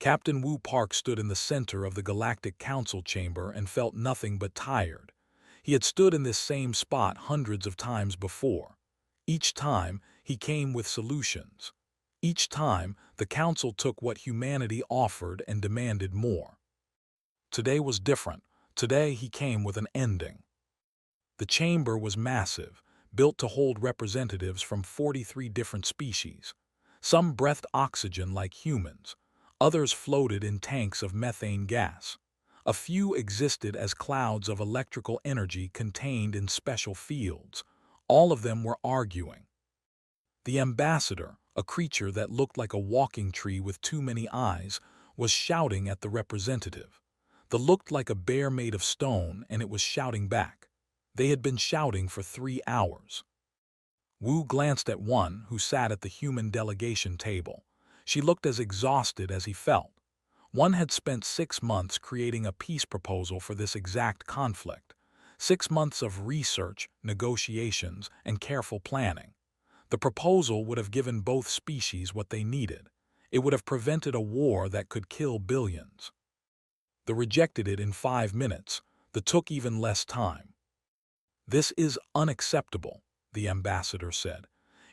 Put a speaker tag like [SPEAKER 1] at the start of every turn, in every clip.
[SPEAKER 1] Captain Wu Park stood in the center of the Galactic Council chamber and felt nothing but tired. He had stood in this same spot hundreds of times before. Each time, he came with solutions. Each time, the Council took what humanity offered and demanded more. Today was different. Today, he came with an ending. The chamber was massive, built to hold representatives from 43 different species. Some breathed oxygen like humans. Others floated in tanks of methane gas. A few existed as clouds of electrical energy contained in special fields. All of them were arguing. The ambassador, a creature that looked like a walking tree with too many eyes, was shouting at the representative. The looked like a bear made of stone, and it was shouting back. They had been shouting for 3 hours. Wu glanced at one who sat at the human delegation table. She looked as exhausted as he felt. One had spent 6 months creating a peace proposal for this exact conflict. 6 months of research, negotiations, and careful planning. The proposal would have given both species what they needed. It would have prevented a war that could kill billions. They rejected it in 5 minutes. They took even less time. "This is unacceptable," the ambassador said.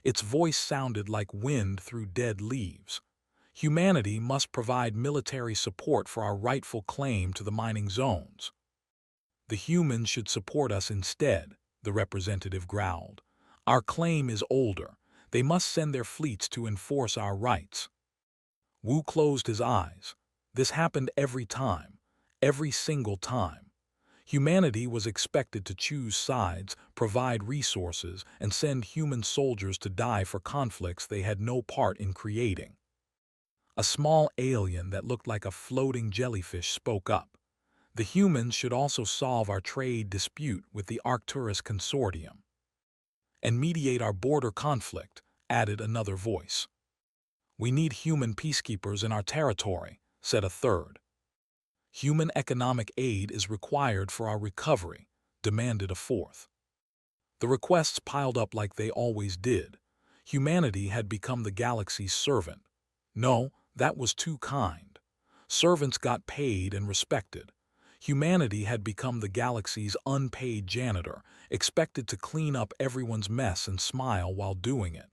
[SPEAKER 1] Its voice sounded like wind through dead leaves. "Humanity must provide military support for our rightful claim to the mining zones." "The humans should support us instead," the representative growled. "Our claim is older. They must send their fleets to enforce our rights." Wu closed his eyes. This happened every time. Every single time. Humanity was expected to choose sides, provide resources, and send human soldiers to die for conflicts they had no part in creating. A small alien that looked like a floating jellyfish spoke up. "The humans should also solve our trade dispute with the Arcturus Consortium." "And mediate our border conflict," added another voice. "We need human peacekeepers in our territory," said a third. "Human economic aid is required for our recovery," demanded a fourth. The requests piled up like they always did. Humanity had become the galaxy's servant. No, that was too kind. Servants got paid and respected. Humanity had become the galaxy's unpaid janitor, expected to clean up everyone's mess and smile while doing it.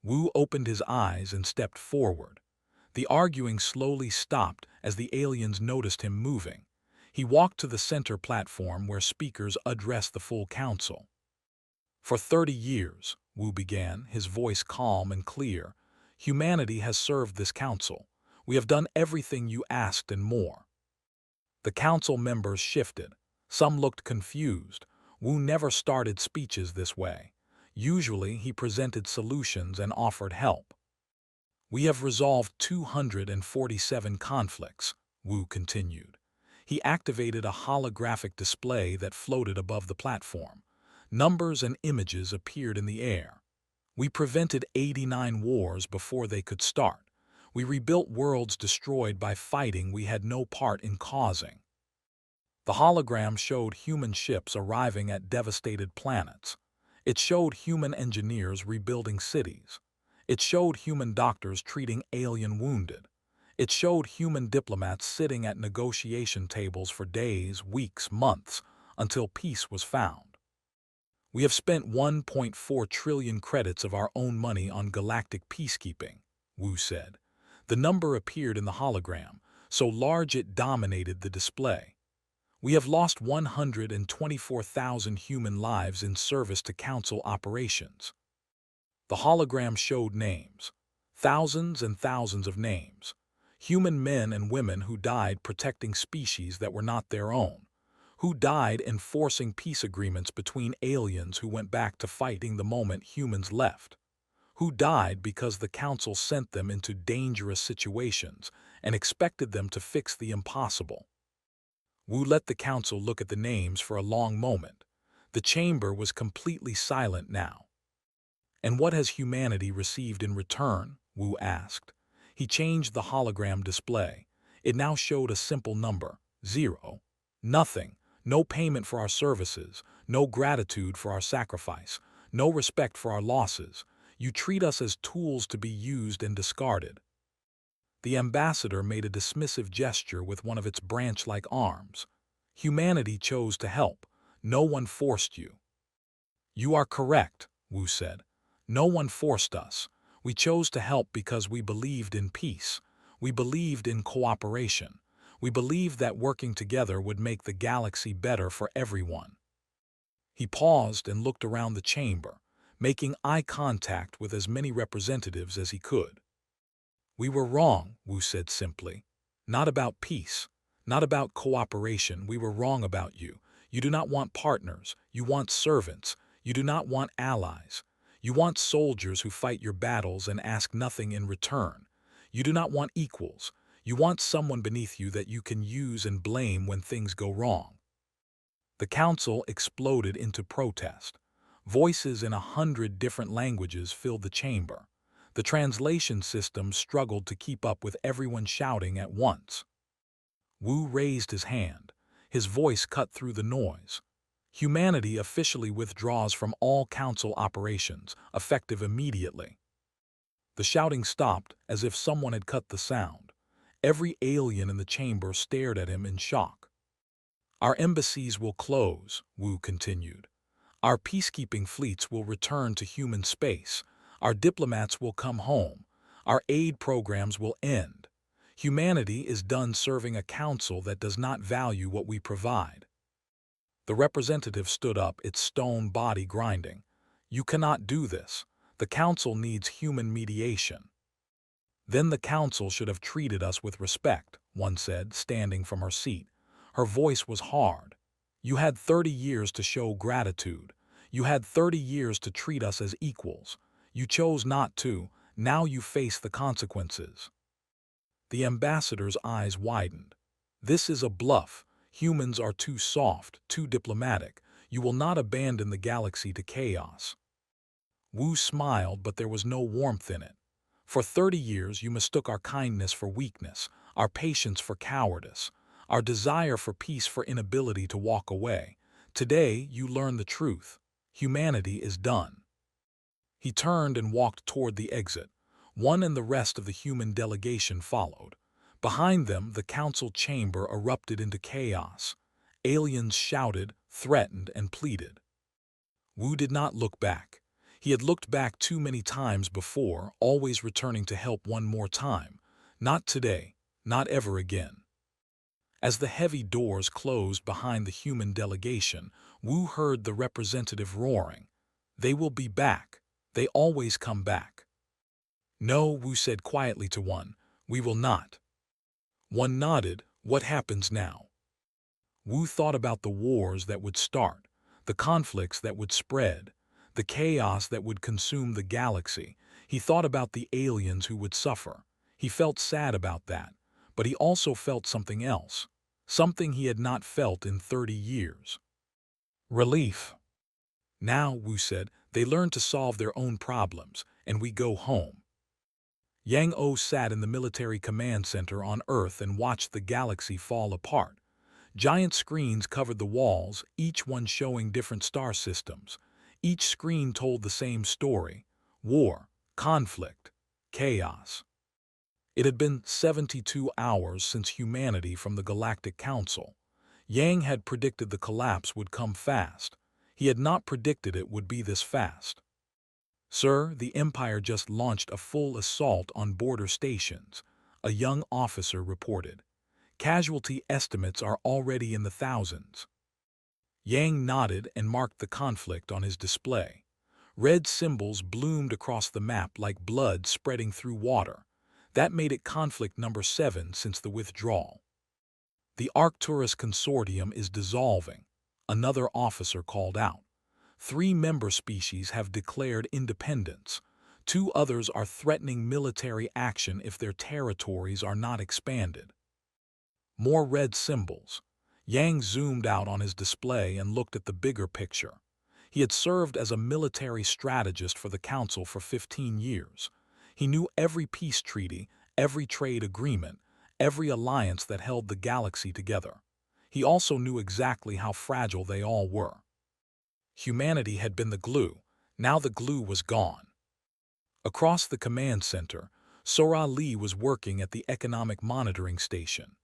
[SPEAKER 1] Wu opened his eyes and stepped forward. The arguing slowly stopped as the aliens noticed him moving. He walked to the center platform where speakers addressed the full council. "For 30 years, Wu began, his voice calm and clear, "humanity has served this council. We have done everything you asked and more." The council members shifted. Some looked confused. Wu never started speeches this way. Usually, he presented solutions and offered help. "We have resolved 247 conflicts," Wu continued. He activated a holographic display that floated above the platform. Numbers and images appeared in the air. "We prevented 89 wars before they could start. We rebuilt worlds destroyed by fighting we had no part in causing." The hologram showed human ships arriving at devastated planets. It showed human engineers rebuilding cities. It showed human doctors treating alien wounded. It showed human diplomats sitting at negotiation tables for days, weeks, months, until peace was found. "We have spent 1.4 trillion credits of our own money on galactic peacekeeping," Wu said. The number appeared in the hologram, so large it dominated the display. "We have lost 124,000 human lives in service to Council operations." The hologram showed names. Thousands and thousands of names. Human men and women who died protecting species that were not their own. Who died enforcing peace agreements between aliens who went back to fighting the moment humans left. Who died because the Council sent them into dangerous situations and expected them to fix the impossible. Wu let the Council look at the names for a long moment. The chamber was completely silent now. "And what has humanity received in return?" Wu asked. He changed the hologram display. It now showed a simple number, 0. Nothing. No payment for our services. No gratitude for our sacrifice. No respect for our losses. You treat us as tools to be used and discarded. The ambassador made a dismissive gesture with one of its branch-like arms. Humanity chose to help. No one forced you. You are correct, Wu said. No one forced us. We chose to help because we believed in peace. We believed in cooperation. We believed that working together would make the galaxy better for everyone. He paused and looked around the chamber, making eye contact with as many representatives as he could. We were wrong, Wu said simply. Not about peace, not about cooperation. We were wrong about you. You do not want partners. You want servants. You do not want allies. You want soldiers who fight your battles and ask nothing in return. You do not want equals. You want someone beneath you that you can use and blame when things go wrong. The council exploded into protest. Voices in 100 different languages filled the chamber. The translation system struggled to keep up with everyone shouting at once. Wu raised his hand. His voice cut through the noise. Humanity officially withdraws from all council operations, effective immediately. The shouting stopped as if someone had cut the sound. Every alien in the chamber stared at him in shock. Our embassies will close, Wu continued. Our peacekeeping fleets will return to human space. Our diplomats will come home. Our aid programs will end. Humanity is done serving a council that does not value what we provide. The representative stood up, its stone body grinding. You cannot do this. The council needs human mediation. Then the council should have treated us with respect, one said, standing from her seat. Her voice was hard. You had 30 years to show gratitude. You had 30 years to treat us as equals. You chose not to. Now you face the consequences. The ambassador's eyes widened. This is a bluff. Humans are too soft, too diplomatic. You will not abandon the galaxy to chaos. Wu smiled, but there was no warmth in it. For 30 years you mistook our kindness for weakness, our patience for cowardice, our desire for peace for inability to walk away. Today you learn the truth. Humanity is done. He turned and walked toward the exit. One and the rest of the human delegation followed. Behind them, the council chamber erupted into chaos. Aliens shouted, threatened, and pleaded. Wu did not look back. He had looked back too many times before, always returning to help one more time. Not today, not ever again. As the heavy doors closed behind the human delegation, Wu heard the representative roaring. They will be back. They always come back. No, Wu said quietly to one. We will not. One nodded. What happens now? Wu thought about the wars that would start, the conflicts that would spread, the chaos that would consume the galaxy. He thought about the aliens who would suffer. He felt sad about that, but he also felt something else, something he had not felt in 30 years. Relief. Now, Wu said, they learn to solve their own problems, and we go home. Yang O sat in the military command center on Earth and watched the galaxy fall apart. Giant screens covered the walls, each one showing different star systems. Each screen told the same story: war, conflict, chaos. It had been 72 hours since humanity from the Galactic Council. Yang had predicted the collapse would come fast. He had not predicted it would be this fast. Sir, the Empire just launched a full assault on border stations, a young officer reported. Casualty estimates are already in the thousands. Yang nodded and marked the conflict on his display. Red symbols bloomed across the map like blood spreading through water. That made it conflict number 7 since the withdrawal. The Arcturus Consortium is dissolving, another officer called out. 3 member species have declared independence. 2 others are threatening military action if their territories are not expanded. More red symbols. Yang zoomed out on his display and looked at the bigger picture. He had served as a military strategist for the Council for 15 years. He knew every peace treaty, every trade agreement, every alliance that held the galaxy together. He also knew exactly how fragile they all were. Humanity had been the glue. Now the glue was gone. Across the command center, Sora Lee was working at the Economic Monitoring Station.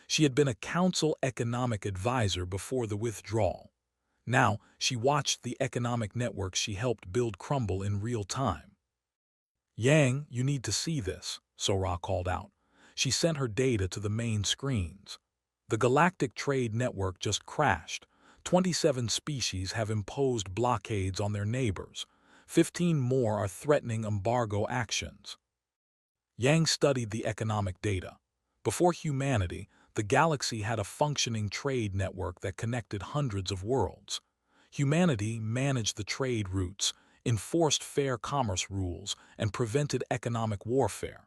[SPEAKER 1] She had been a council economic advisor before the withdrawal. Now, she watched the economic network she helped build crumble in real time. Yang, you need to see this, Sora called out. She sent her data to the main screens. The Galactic Trade Network just crashed. 27 species have imposed blockades on their neighbors. 15 more are threatening embargo actions. Yang studied the economic data. Before humanity, the galaxy had a functioning trade network that connected hundreds of worlds. Humanity managed the trade routes, enforced fair commerce rules, and prevented economic warfare.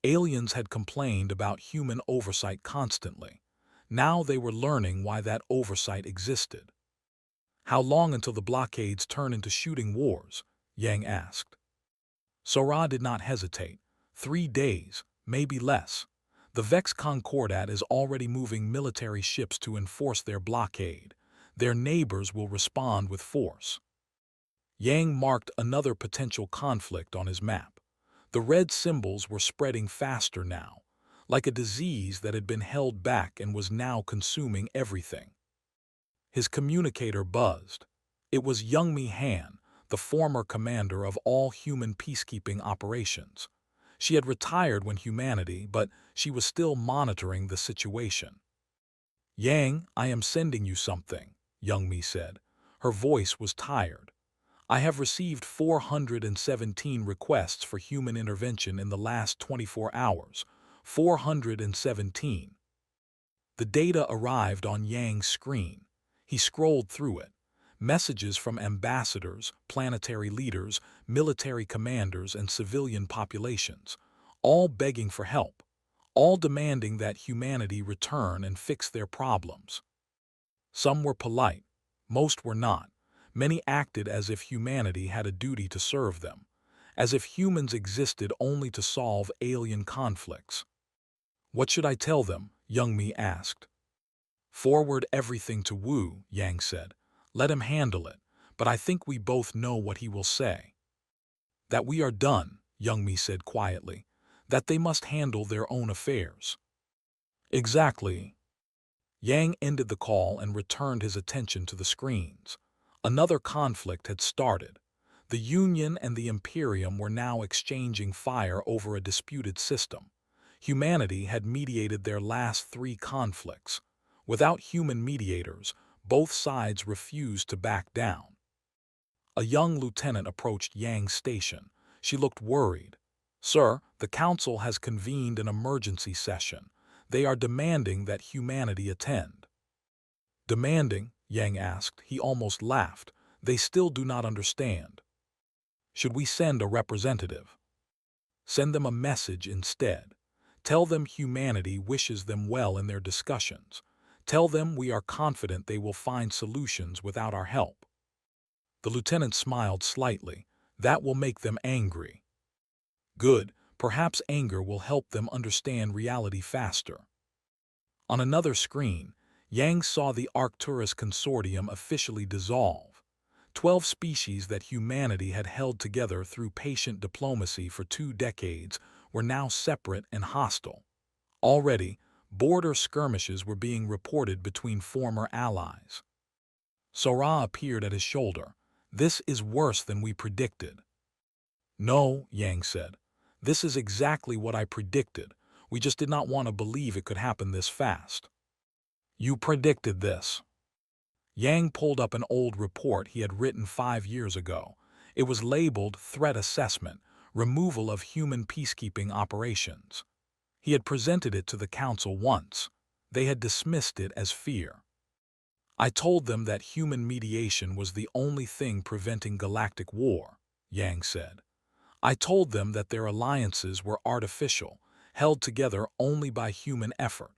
[SPEAKER 1] Aliens had complained about human oversight constantly. Now they were learning why that oversight existed. How long until the blockades turn into shooting wars? Yang asked. Sora did not hesitate. 3 days, maybe less. The Vex Concordat is already moving military ships to enforce their blockade. Their neighbors will respond with force. Yang marked another potential conflict on his map. The red symbols were spreading faster now, like a disease that had been held back and was now consuming everything. His communicator buzzed. It was Youngmi Han, the former commander of all human peacekeeping operations. She had retired when humanity, but she was still monitoring the situation. Yang, I am sending you something, Youngmi said. Her voice was tired. I have received 417 requests for human intervention in the last 24 hours. 417. The data arrived on Yang's screen. He scrolled through it. Messages from ambassadors, planetary leaders, military commanders, and civilian populations, all begging for help, all demanding that humanity return and fix their problems. Some were polite, most were not. Many acted as if humanity had a duty to serve them, as if humans existed only to solve alien conflicts. What should I tell them? Youngmi asked. Forward everything to Wu, Yang said. Let him handle it, but I think we both know what he will say. That we are done, Youngmi said quietly. That they must handle their own affairs. Exactly. Yang ended the call and returned his attention to the screens. Another conflict had started. The Union and the Imperium were now exchanging fire over a disputed system. Humanity had mediated their last 3 conflicts. Without human mediators, both sides refused to back down. A young lieutenant approached Yang's station. She looked worried. Sir, the council has convened an emergency session. They are demanding that humanity attend. Demanding? Yang asked. He almost laughed. They still do not understand. Should we send a representative? Send them a message instead. Tell them humanity wishes them well in their discussions. Tell them we are confident they will find solutions without our help. The lieutenant smiled slightly. That will make them angry. Good. Perhaps anger will help them understand reality faster. On another screen, Yang saw the Arcturus Consortium officially dissolve. 12 species that humanity had held together through patient diplomacy for 2 decades were now separate and hostile. Already, border skirmishes were being reported between former allies. Sora appeared at his shoulder. This is worse than we predicted. No, Yang said. This is exactly what I predicted. We just did not want to believe it could happen this fast. You predicted this. Yang pulled up an old report he had written 5 years ago. It was labeled Threat Assessment, Removal of Human Peacekeeping Operations. He had presented it to the council once. They had dismissed it as fear. I told them that human mediation was the only thing preventing galactic war, Yang said. I told them that their alliances were artificial, held together only by human effort.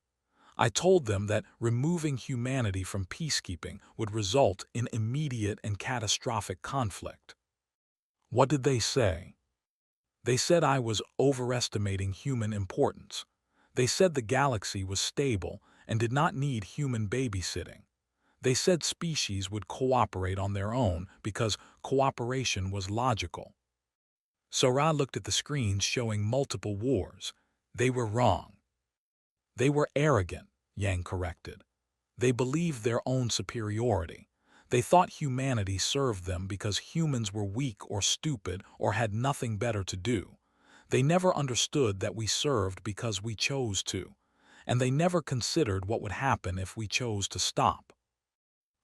[SPEAKER 1] I told them that removing humanity from peacekeeping would result in immediate and catastrophic conflict. What did they say? They said I was overestimating human importance. They said the galaxy was stable and did not need human babysitting. They said species would cooperate on their own because cooperation was logical. Sora looked at the screens showing multiple wars. They were wrong. They were arrogant, Yang corrected. They believed their own superiority. They thought humanity served them because humans were weak or stupid or had nothing better to do. They never understood that we served because we chose to, and they never considered what would happen if we chose to stop.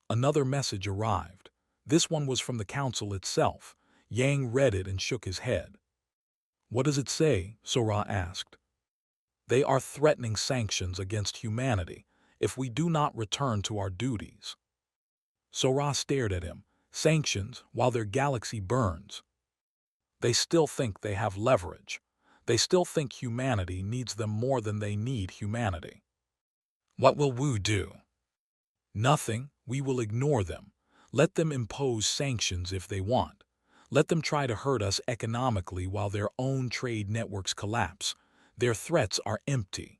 [SPEAKER 1] Another message arrived. This one was from the council itself. Yang read it and shook his head. "What does it say?" Sora asked. "They are threatening sanctions against humanity if we do not return to our duties." Sora stared at him. Sanctions while their galaxy burns. They still think they have leverage. They still think humanity needs them more than they need humanity. "What will Wu do?" "Nothing. We will ignore them. Let them impose sanctions if they want. Let them try to hurt us economically while their own trade networks collapse. Their threats are empty."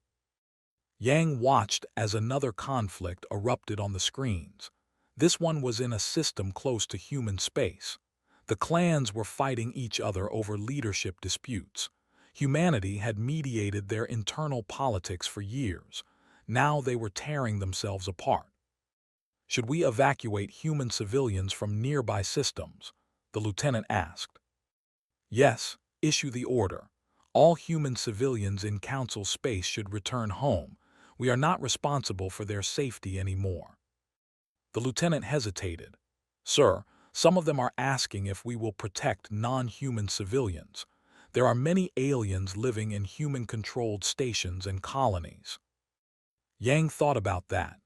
[SPEAKER 1] Yang watched as another conflict erupted on the screens. This one was in a system close to human space. The clans were fighting each other over leadership disputes. Humanity had mediated their internal politics for years. Now they were tearing themselves apart. "Should we evacuate human civilians from nearby systems?" the lieutenant asked. "Yes, issue the order. All human civilians in Council space should return home. We are not responsible for their safety anymore." The lieutenant hesitated. "Sir, some of them are asking if we will protect non-human civilians. There are many aliens living in human-controlled stations and colonies." Yang thought about that.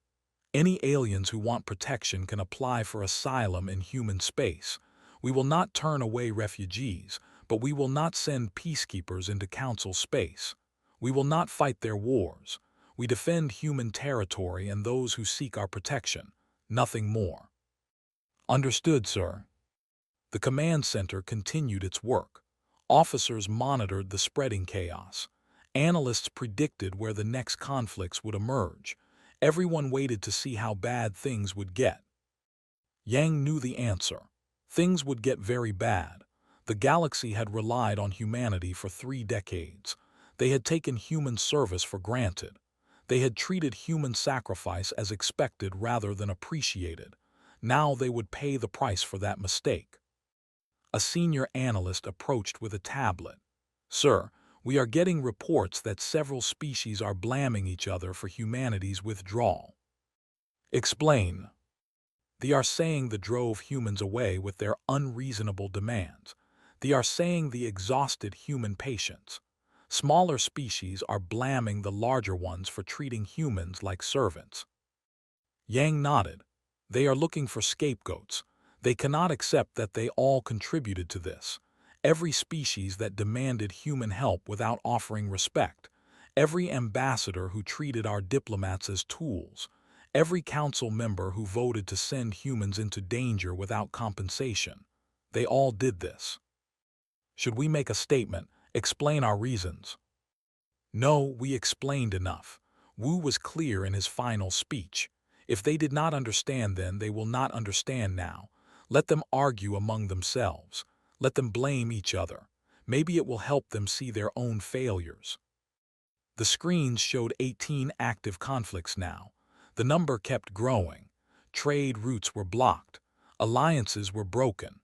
[SPEAKER 1] Any aliens who want protection can apply for asylum in human space. We will not turn away refugees, but we will not send peacekeepers into Council space. We will not fight their wars. We defend human territory and those who seek our protection. Nothing more. "Understood, sir." The command center continued its work. Officers monitored the spreading chaos. Analysts predicted where the next conflicts would emerge. Everyone waited to see how bad things would get. Yang knew the answer. Things would get very bad. The galaxy had relied on humanity for 3 decades. They had taken human service for granted. They had treated human sacrifice as expected rather than appreciated. Now they would pay the price for that mistake. A senior analyst approached with a tablet. "Sir, we are getting reports that several species are blaming each other for humanity's withdrawal." "Explain." "They are saying they drove humans away with their unreasonable demands. They are saying they exhausted human patience. Smaller species are blaming the larger ones for treating humans like servants." Yang nodded. "They are looking for scapegoats. They cannot accept that they all contributed to this. Every species that demanded human help without offering respect. Every ambassador who treated our diplomats as tools. Every council member who voted to send humans into danger without compensation. They all did this." "Should we make a statement, explain our reasons?" "No, we explained enough." Wu was clear in his final speech. "If they did not understand then, they will not understand now. Let them argue among themselves. Let them blame each other. Maybe it will help them see their own failures." The screens showed 18 active conflicts now. The number kept growing. Trade routes were blocked. Alliances were broken.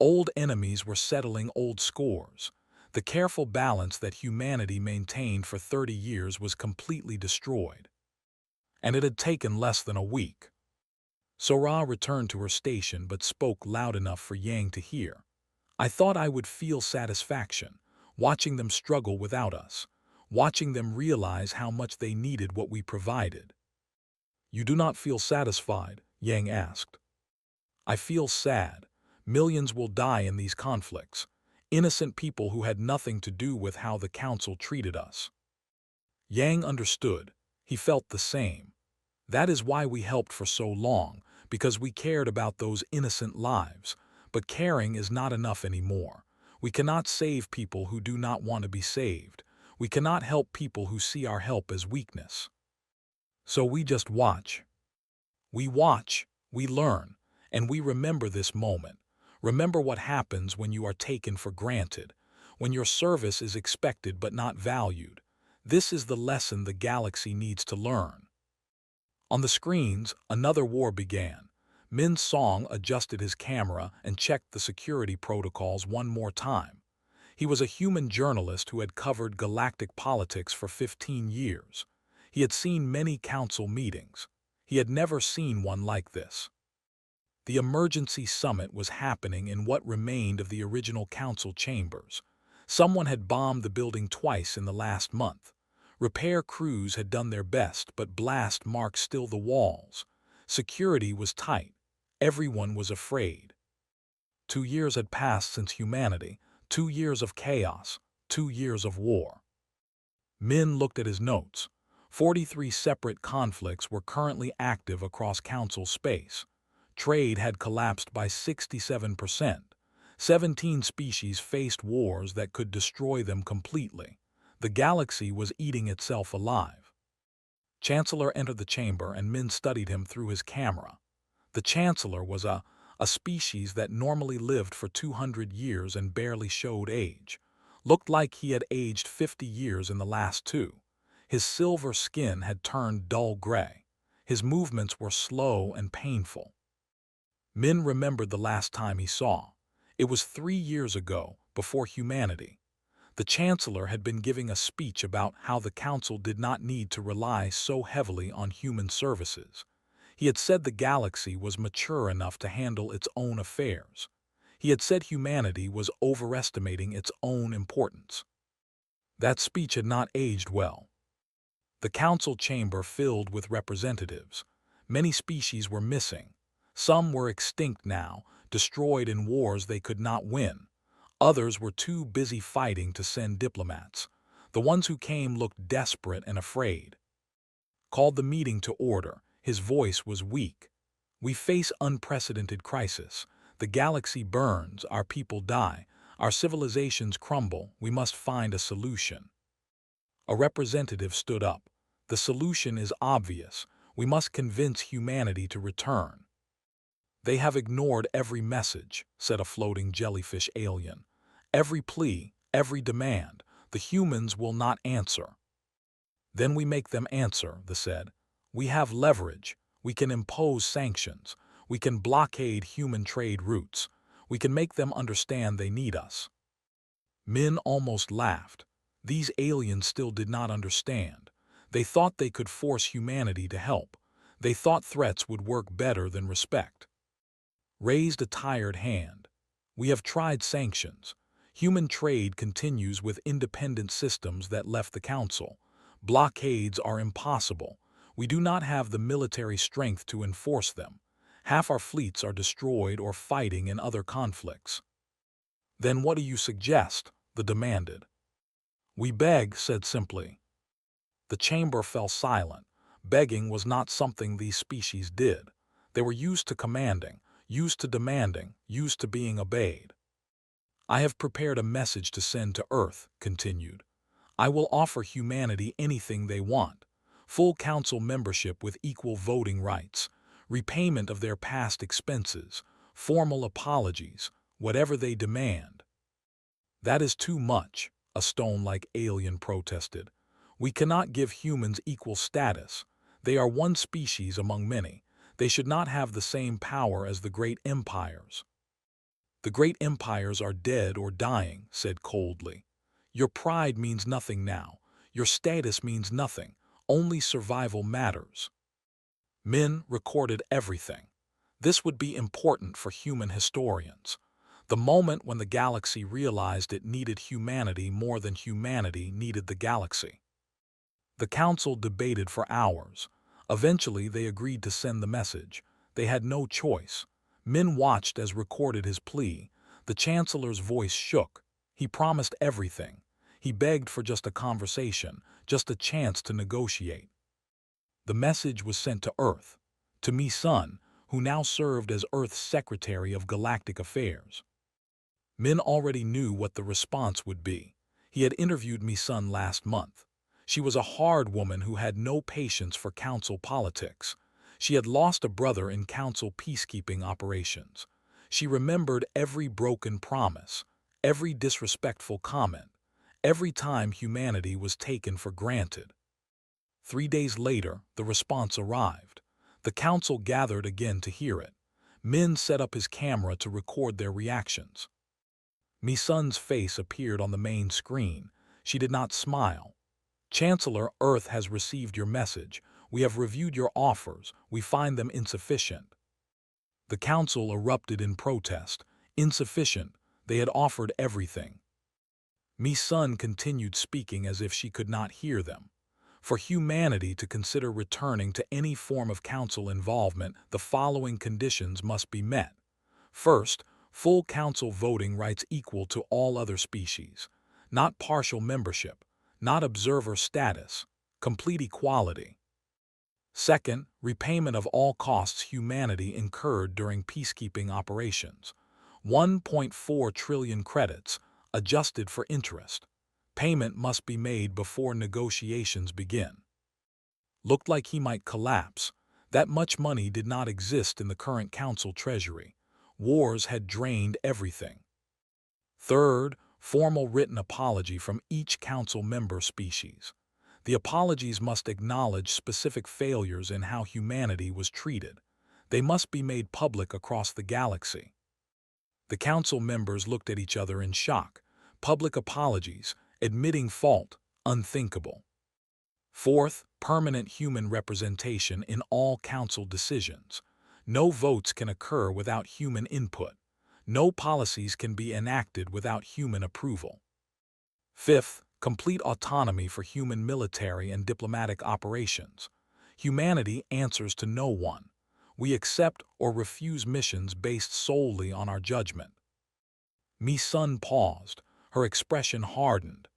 [SPEAKER 1] Old enemies were settling old scores. The careful balance that humanity maintained for 30 years was completely destroyed. And it had taken less than a week. Sora returned to her station but spoke loud enough for Yang to hear. "I thought I would feel satisfaction, watching them struggle without us, watching them realize how much they needed what we provided." "You do not feel satisfied?" Yang asked. "I feel sad. Millions will die in these conflicts. Innocent people who had nothing to do with how the council treated us." Yang understood. He felt the same. "That is why we helped for so long, because we cared about those innocent lives. But caring is not enough anymore. We cannot save people who do not want to be saved. We cannot help people who see our help as weakness. So we just watch. We watch, we learn, and we remember this moment. Remember what happens when you are taken for granted, when your service is expected but not valued. This is the lesson the galaxy needs to learn. On the screens, another war began. Min Song adjusted his camera and checked the security protocols one more time. He was a human journalist who had covered galactic politics for 15 years. He had seen many council meetings. He had never seen one like this. The emergency summit was happening in what remained of the original council chambers. Someone had bombed the building twice in the last month. Repair crews had done their best, but blast marks still the walls. Security was tight. Everyone was afraid. 2 years had passed since humanity, 2 years of chaos, 2 years of war. Min looked at his notes. 43 separate conflicts were currently active across council space. Trade had collapsed by 67%. 17 species faced wars that could destroy them completely. The galaxy was eating itself alive. Chancellor entered the chamber and Min studied him through his camera. The Chancellor was a species that normally lived for 200 years and barely showed age. Looked like he had aged 50 years in the last two. His silver skin had turned dull gray. His movements were slow and painful. Min remembered the last time he saw. It was 3 years ago, before humanity. The Chancellor had been giving a speech about how the Council did not need to rely so heavily on human services. He had said the galaxy was mature enough to handle its own affairs. He had said humanity was overestimating its own importance. That speech had not aged well. The council chamber filled with representatives. Many species were missing. Some were extinct now, destroyed in wars they could not win. Others were too busy fighting to send diplomats. The ones who came looked desperate and afraid. Called the meeting to order. His voice was weak. We face unprecedented crisis. The galaxy burns, our people die, our civilizations crumble, we must find a solution. A representative stood up. The solution is obvious. We must convince humanity to return. They have ignored every message, said a floating jellyfish alien. Every plea, every demand, the humans will not answer. Then we make them answer, they said. We have leverage. We can impose sanctions. We can blockade human trade routes. We can make them understand they need us. Min almost laughed. These aliens still did not understand. They thought they could force humanity to help. They thought threats would work better than respect. Raised a tired hand. We have tried sanctions. Human trade continues with independent systems that left the council. Blockades are impossible. We do not have the military strength to enforce them. Half our fleets are destroyed or fighting in other conflicts. Then what do you suggest? They demanded. We beg, said simply. The chamber fell silent. Begging was not something these species did. They were used to commanding, used to demanding, used to being obeyed. I have prepared a message to send to Earth, continued. I will offer humanity anything they want. Full council membership with equal voting rights, repayment of their past expenses, formal apologies, whatever they demand. That is too much, a stone-like alien protested. We cannot give humans equal status. They are one species among many. They should not have the same power as the great empires. The great empires are dead or dying, said coldly. Your pride means nothing now. Your status means nothing. Only survival matters. Min recorded everything. This would be important for human historians. The moment when the galaxy realized it needed humanity more than humanity needed the galaxy. The council debated for hours. Eventually, they agreed to send the message. They had no choice. Min watched as recorded his plea. The Chancellor's voice shook. He promised everything. He begged for just a conversation, just a chance to negotiate. The message was sent to Earth, to Mi-sun, who now served as Earth's Secretary of Galactic Affairs. Min already knew what the response would be. He had interviewed Mi-sun last month. She was a hard woman who had no patience for council politics. She had lost a brother in council peacekeeping operations. She remembered every broken promise, every disrespectful comment, every time humanity was taken for granted. 3 days later, the response arrived. The council gathered again to hear it. Min set up his camera to record their reactions. Mi-sun's face appeared on the main screen. She did not smile. Chancellor, Earth has received your message. We have reviewed your offers. We find them insufficient. The council erupted in protest. Insufficient. They had offered everything. Mi-sun continued speaking as if she could not hear them. For humanity to consider returning to any form of council involvement, the following conditions must be met. First, full council voting rights equal to all other species. Not partial membership, not observer status, complete equality. Second, repayment of all costs humanity incurred during peacekeeping operations. 1.4 trillion credits, adjusted for interest. Payment must be made before negotiations begin. Looked like he might collapse. That much money did not exist in the current council treasury. Wars had drained everything. Third, formal written apology from each council member species. The apologies must acknowledge specific failures in how humanity was treated. They must be made public across the galaxy. The council members looked at each other in shock. Public apologies, admitting fault, unthinkable. Fourth, permanent human representation in all council decisions. No votes can occur without human input. No policies can be enacted without human approval. Fifth, complete autonomy for human military and diplomatic operations. Humanity answers to no one. We accept or refuse missions based solely on our judgment. Mi-sun paused. Her expression hardened.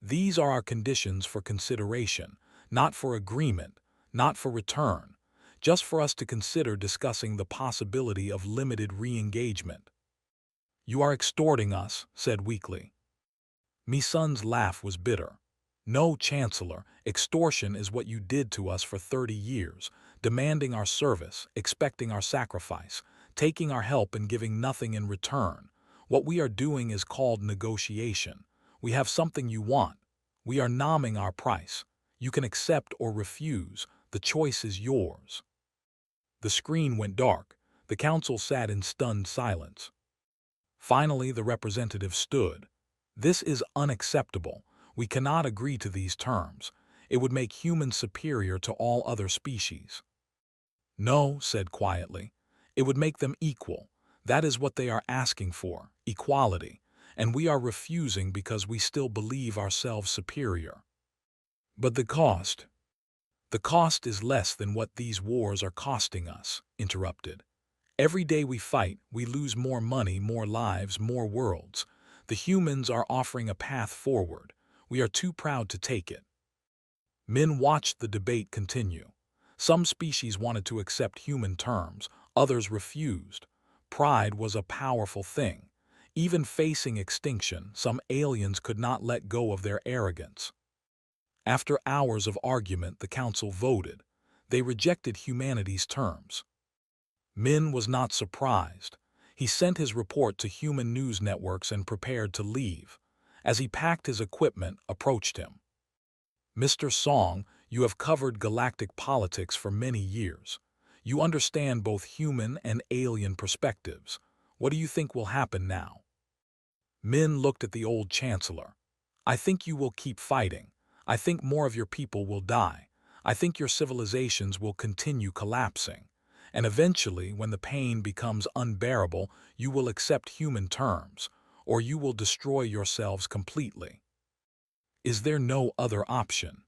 [SPEAKER 1] These are our conditions for consideration, not for agreement, not for return, just for us to consider discussing the possibility of limited re-engagement. You are extorting us, said weakly. Mi-sun's laugh was bitter. No, Chancellor, extortion is what you did to us for 30 years, demanding our service, expecting our sacrifice, taking our help and giving nothing in return. What we are doing is called negotiation. We have something you want. We are nomming our price. You can accept or refuse. The choice is yours. The screen went dark. The council sat in stunned silence. Finally, the representative stood. This is unacceptable. We cannot agree to these terms. It would make humans superior to all other species. No, said quietly. It would make them equal. That is what they are asking for, equality. And we are refusing because we still believe ourselves superior. But the cost? The cost is less than what these wars are costing us, interrupted. Every day we fight, we lose more money, more lives, more worlds. The humans are offering a path forward. We are too proud to take it. Min watched the debate continue. Some species wanted to accept human terms, others refused. Pride was a powerful thing. Even facing extinction, some aliens could not let go of their arrogance. After hours of argument, the council voted. They rejected humanity's terms. Min was not surprised. He sent his report to human news networks and prepared to leave. As he packed his equipment, approached him. Mr. Song, you have covered galactic politics for many years. You understand both human and alien perspectives. What do you think will happen now? Min looked at the old chancellor. I think you will keep fighting. I think more of your people will die. I think your civilizations will continue collapsing. And eventually, when the pain becomes unbearable, you will accept human terms, or you will destroy yourselves completely. Is there no other option?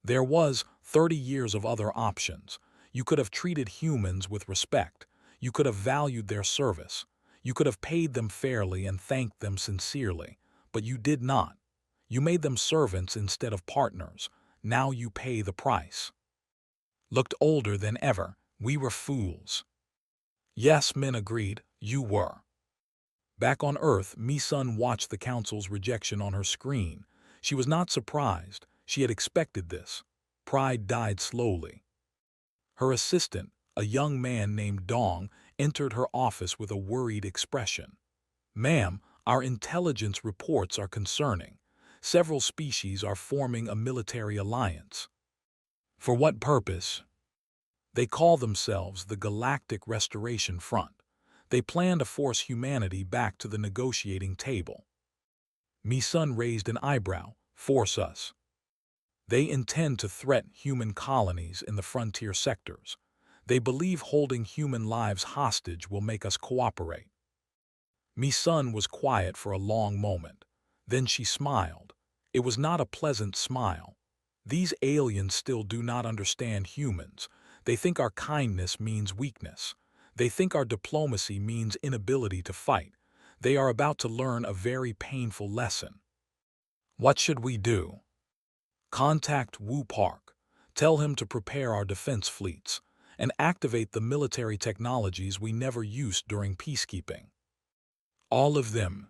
[SPEAKER 1] There was 30 years of other options. You could have treated humans with respect. You could have valued their service. You could have paid them fairly and thanked them sincerely. But you did not. You made them servants instead of partners. Now you pay the price. Looked older than ever. We were fools. Yes, Min agreed. You were. Back on Earth, Mi-sun watched the council's rejection on her screen. She was not surprised. She had expected this. Pride died slowly. Her assistant, a young man named Dong, entered her office with a worried expression. Ma'am, Our intelligence reports are concerning. Several species are forming a military alliance. For what purpose? They call themselves the Galactic Restoration Front. They plan to force humanity back to the negotiating table. Mi-sun raised an eyebrow. Force us. They intend to threaten human colonies in the frontier sectors. They believe holding human lives hostage will make us cooperate. Mi-sun was quiet for a long moment. Then she smiled. It was not a pleasant smile. These aliens still do not understand humans. They think our kindness means weakness. They think our diplomacy means inability to fight. They are about to learn a very painful lesson. What should we do? Contact Wu Park. Tell him to prepare our defense fleets and activate the military technologies we never used during peacekeeping. All of them.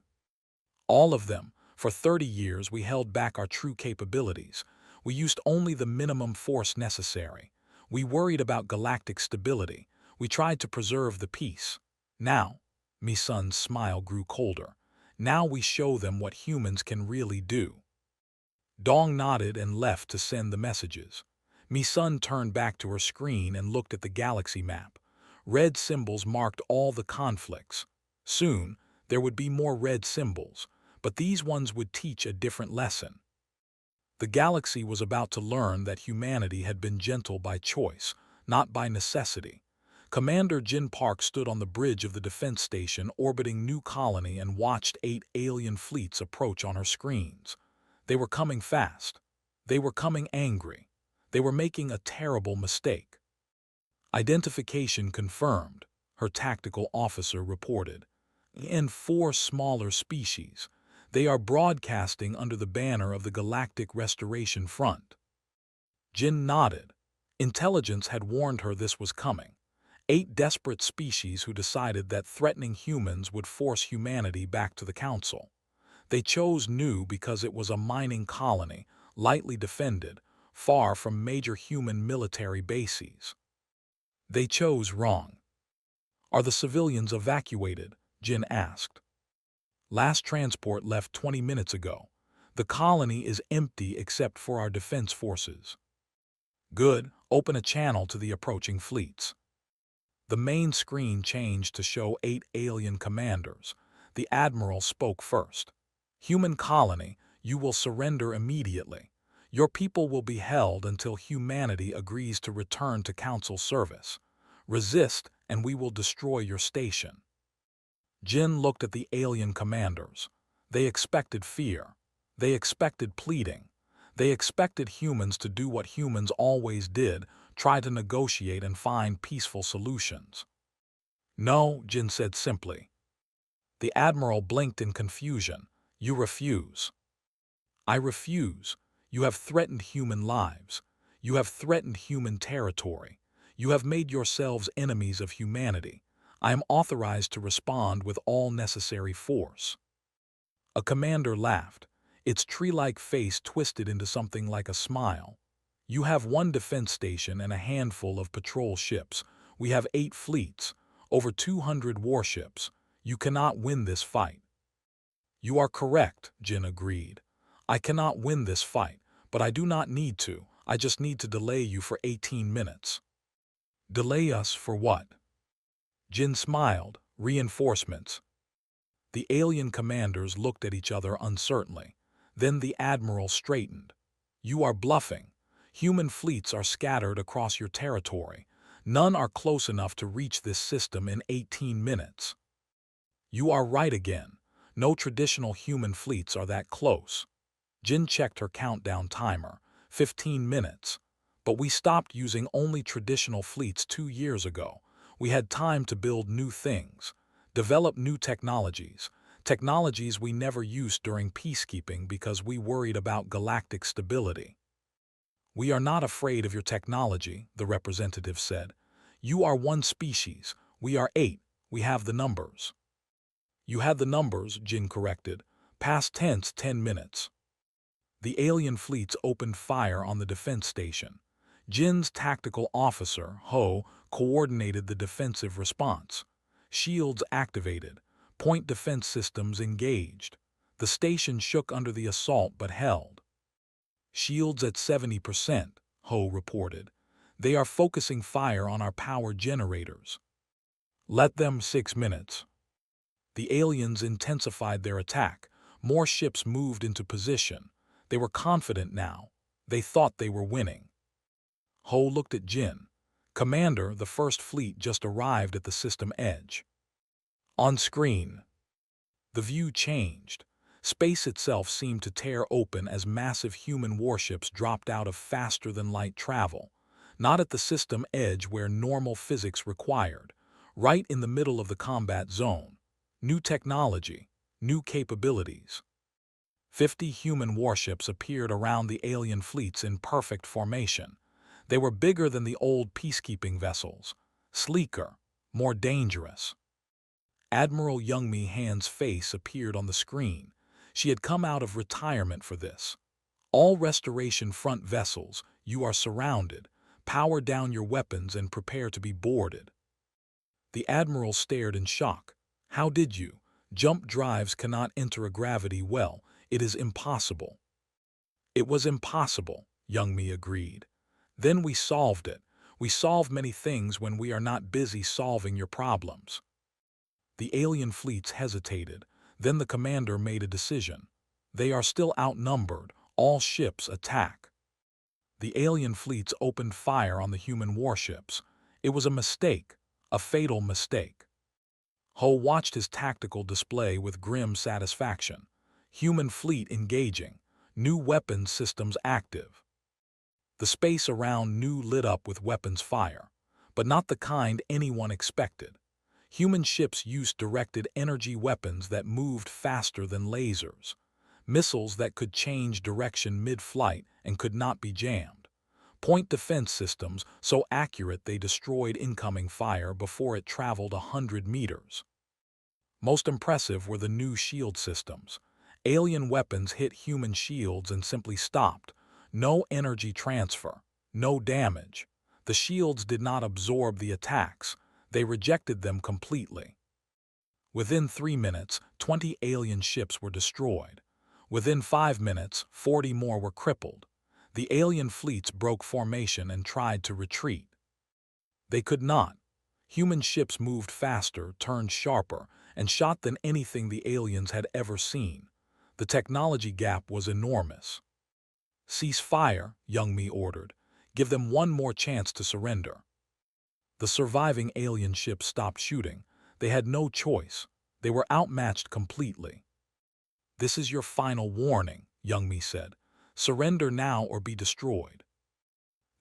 [SPEAKER 1] All of them. For 30 years we held back our true capabilities. We used only the minimum force necessary. We worried about galactic stability. We tried to preserve the peace. Now, Mi-sun's smile grew colder. Now we show them what humans can really do. Dong nodded and left to send the messages. Mi-sun turned back to her screen and looked at the galaxy map. Red symbols marked all the conflicts. Soon, there would be more red symbols, but these ones would teach a different lesson. The galaxy was about to learn that humanity had been gentle by choice, not by necessity. Commander Jin Park stood on the bridge of the defense station orbiting New Colony and watched 8 alien fleets approach on her screens. They were coming fast. They were coming angry. They were making a terrible mistake. Identification confirmed, her tactical officer reported. And 4 smaller species. They are broadcasting under the banner of the Galactic Restoration Front. Jin nodded. Intelligence had warned her this was coming. 8 desperate species who decided that threatening humans would force humanity back to the Council. They chose New because it was a mining colony, lightly defended, far from major human military bases. They chose wrong. Are the civilians evacuated? Jin asked. Last transport left 20 minutes ago. The colony is empty except for our defense forces. Good, open a channel to the approaching fleets. The main screen changed to show 8 alien commanders. The admiral spoke first. Human colony, you will surrender immediately. Your people will be held until humanity agrees to return to council service. Resist, and we will destroy your station. Jin looked at the alien commanders. They expected fear. They expected pleading. They expected humans to do what humans always did, try to negotiate and find peaceful solutions. No, Jin said simply. The admiral blinked in confusion. You refuse. I refuse. You have threatened human lives. You have threatened human territory. You have made yourselves enemies of humanity. I am authorized to respond with all necessary force. A commander laughed. Its tree-like face twisted into something like a smile. You have 1 defense station and a handful of patrol ships. We have 8 fleets, over 200 warships. You cannot win this fight. You are correct, Jin agreed. I cannot win this fight, but I do not need to. I just need to delay you for 18 minutes. Delay us for what? Jin smiled. Reinforcements. The alien commanders looked at each other uncertainly. Then the admiral straightened. You are bluffing. Human fleets are scattered across your territory. None are close enough to reach this system in 18 minutes. You are right again. No traditional human fleets are that close. Jin checked her countdown timer. 15 minutes. But we stopped using only traditional fleets 2 years ago. We had time to build new things, develop new technologies we never used during peacekeeping because we worried about galactic stability. We are not afraid of your technology, the representative said. You are 1 species, we are 8, we have the numbers. You had the numbers, Jin corrected. Past tense 10 minutes. The alien fleets opened fire on the defense station. Jin's tactical officer, Ho, coordinated the defensive response. Shields activated. Point defense systems engaged. The station shook under the assault but held. Shields at 70%, Ho reported. They are focusing fire on our power generators. Let them 6 minutes. The aliens intensified their attack. More ships moved into position. They were confident now. They thought they were winning. Ho looked at Jin. Commander, the First Fleet just arrived at the system edge. On screen. The view changed. Space itself seemed to tear open as massive human warships dropped out of faster-than-light travel. Not at the system edge where normal physics required. Right in the middle of the combat zone. New technology, new capabilities. 50 human warships appeared around the alien fleets in perfect formation. They were bigger than the old peacekeeping vessels, sleeker, more dangerous. Admiral Youngmi Han's face appeared on the screen. She had come out of retirement for this. All restoration front vessels, you are surrounded. Power down your weapons and prepare to be boarded. The Admiral stared in shock. How did you? Jump drives cannot enter a gravity well. It is impossible. It was impossible, Youngmi agreed. Then we solved it. We solve many things when we are not busy solving your problems. The alien fleets hesitated. Then the commander made a decision. They are still outnumbered. All ships attack. The alien fleets opened fire on the human warships. It was a mistake, a fatal mistake. Ho watched his tactical display with grim satisfaction. Human fleet engaging. New weapons systems active. The space around Nu lit up with weapons fire, but not the kind anyone expected. Human ships used directed energy weapons that moved faster than lasers, missiles that could change direction mid-flight and could not be jammed, point defense systems so accurate they destroyed incoming fire before it traveled 100 meters. Most impressive were the new shield systems. Alien weapons hit human shields and simply stopped. No energy transfer, no damage. The shields did not absorb the attacks. They rejected them completely. Within 3 minutes, 20 alien ships were destroyed. Within 5 minutes, 40 more were crippled. The alien fleets broke formation and tried to retreat. They could not. Human ships moved faster, turned sharper, and shot than anything the aliens had ever seen. The technology gap was enormous. Cease fire, Youngmi ordered. Give them one more chance to surrender. The surviving alien ships stopped shooting. They had no choice. They were outmatched completely. This is your final warning, Youngmi said. Surrender now or be destroyed.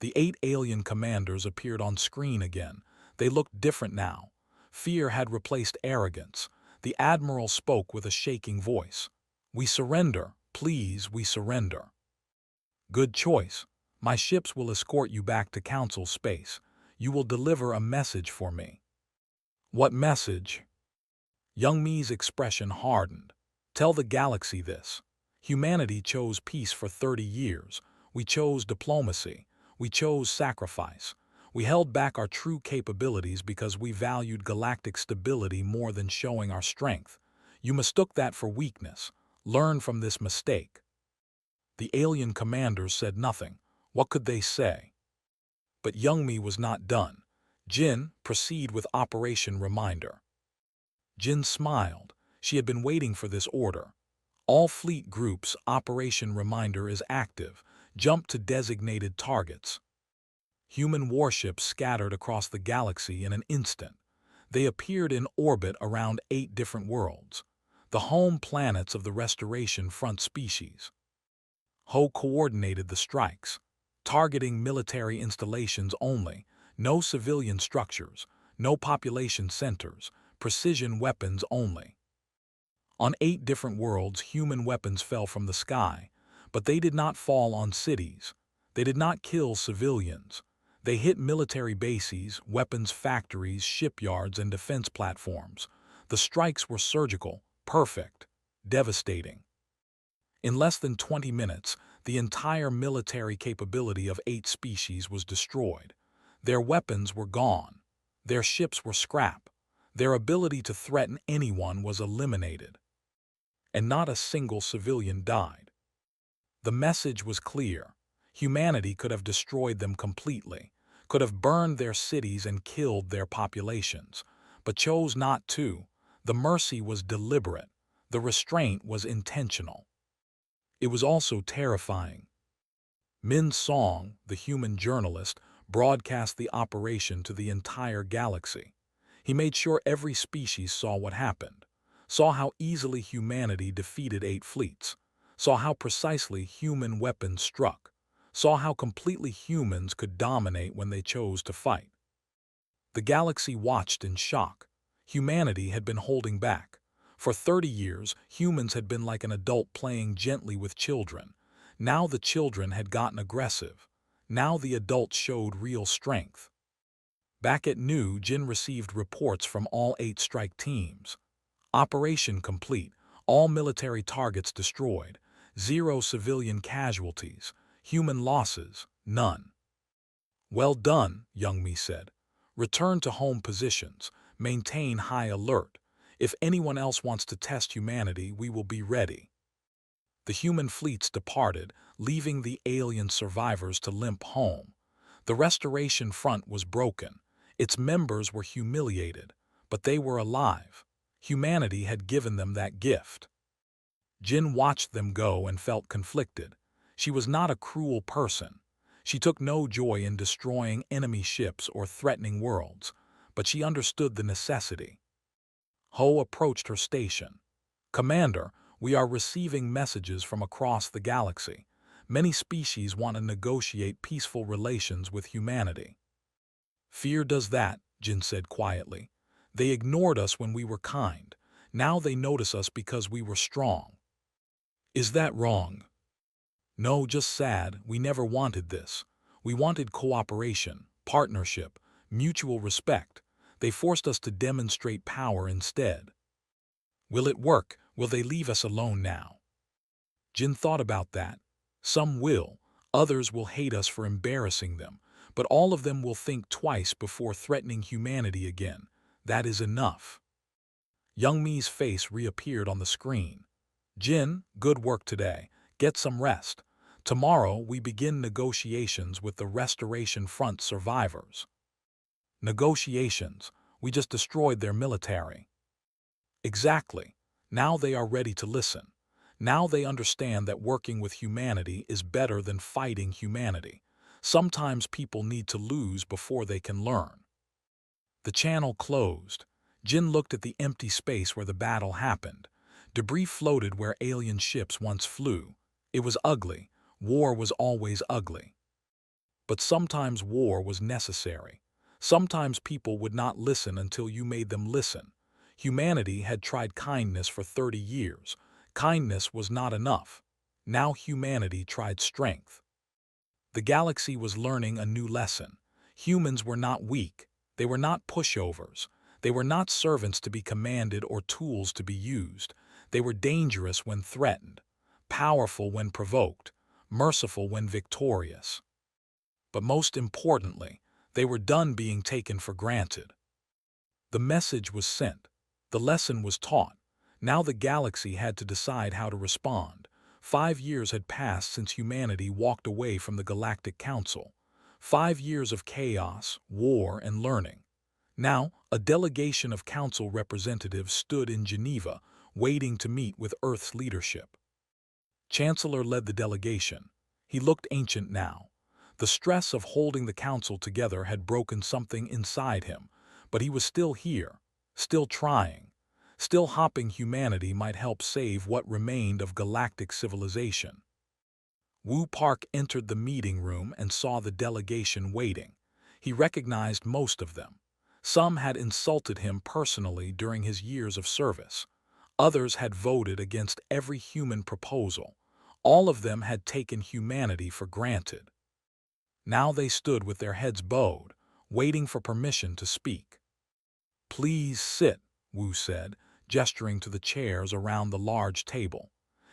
[SPEAKER 1] The 8 alien commanders appeared on screen again. They looked different now. Fear had replaced arrogance. The Admiral spoke with a shaking voice. We surrender. Please, we surrender. Good choice. My ships will escort you back to Council space. You will deliver a message for me. What message? Youngmi's expression hardened. Tell the galaxy this. Humanity chose peace for 30 years. We chose diplomacy. We chose sacrifice. We held back our true capabilities because we valued galactic stability more than showing our strength. You mistook that for weakness. Learn from this mistake. The alien commanders said nothing. What could they say? But Youngmi was not done. Jin, proceed with Operation Reminder. Jin smiled. She had been waiting for this order. All fleet groups, Operation Reminder is active. Jump to designated targets. Human warships scattered across the galaxy in an instant. They appeared in orbit around 8 different worlds, the home planets of the Restoration Front species. Ho coordinated the strikes, targeting military installations only, no civilian structures, no population centers, precision weapons only. On 8 different worlds, human weapons fell from the sky, but they did not fall on cities. They did not kill civilians. They hit military bases, weapons factories, shipyards, and defense platforms. The strikes were surgical, perfect, devastating. In less than 20 minutes, the entire military capability of 8 species was destroyed. Their weapons were gone. Their ships were scrap. Their ability to threaten anyone was eliminated, and not a single civilian died. The message was clear. Humanity could have destroyed them completely, could have burned their cities and killed their populations, but chose not to. The mercy was deliberate. The restraint was intentional. It was also terrifying. Min Song, the human journalist, broadcast the operation to the entire galaxy. He made sure every species saw what happened, saw how easily humanity defeated 8 fleets, saw how precisely human weapons struck, saw how completely humans could dominate when they chose to fight. The galaxy watched in shock. Humanity had been holding back. For 30 years, humans had been like an adult playing gently with children. Now the children had gotten aggressive. Now the adults showed real strength. Back at Nu, Jin received reports from all 8 strike teams. Operation complete, all military targets destroyed, 0 civilian casualties, human losses, none. Well done, Youngmi said. Return to home positions, maintain high alert. If anyone else wants to test humanity, we will be ready. The human fleets departed, leaving the alien survivors to limp home. The Restoration Front was broken. Its members were humiliated, but they were alive. Humanity had given them that gift. Jin watched them go and felt conflicted. She was not a cruel person. She took no joy in destroying enemy ships or threatening worlds, but she understood the necessity. Ho approached her station. Commander, we are receiving messages from across the galaxy. Many species want to negotiate peaceful relations with humanity. Fear does that, Jin said quietly. They ignored us when we were kind. Now they notice us because we were strong. Is that wrong? No, just sad. We never wanted this. We wanted cooperation, partnership, mutual respect. They forced us to demonstrate power instead. Will it work? Will they leave us alone now? Jin thought about that. Some will. Others will hate us for embarrassing them. But all of them will think twice before threatening humanity again. That is enough. Youngmi's face reappeared on the screen. Jin, good work today. Get some rest. Tomorrow we begin negotiations with the Restoration Front survivors. Negotiations? We just destroyed their military. Exactly. Now they are ready to listen. Now they understand that working with humanity is better than fighting humanity. Sometimes people need to lose before they can learn. The channel closed. Jin looked at the empty space where the battle happened. Debris floated where alien ships once flew. It was ugly. War was always ugly. But sometimes war was necessary. Sometimes people would not listen until you made them listen. Humanity had tried kindness for 30 years. Kindness was not enough. Now humanity tried strength. The galaxy was learning a new lesson. Humans were not weak. They were not pushovers. They were not servants to be commanded or tools to be used. They were dangerous when threatened, powerful when provoked, merciful when victorious. But most importantly, they were done being taken for granted. The message was sent. The lesson was taught. Now the galaxy had to decide how to respond. 5 years had passed since humanity walked away from the Galactic Council. 5 years of chaos, war, and learning. Now, a delegation of council representatives stood in Geneva, waiting to meet with Earth's leadership. Chancellor led the delegation. He looked ancient now. The stress of holding the council together had broken something inside him, but he was still here, still trying. Still hoping humanity might help save what remained of galactic civilization. Wu Park entered the meeting room and saw the delegation waiting. He recognized most of them. Some had insulted him personally during his years of service. Others had voted against every human proposal. All of them had taken humanity for granted. Now they stood with their heads bowed, waiting for permission to speak. "Please sit," Wu said, gesturing to the chairs around the large table.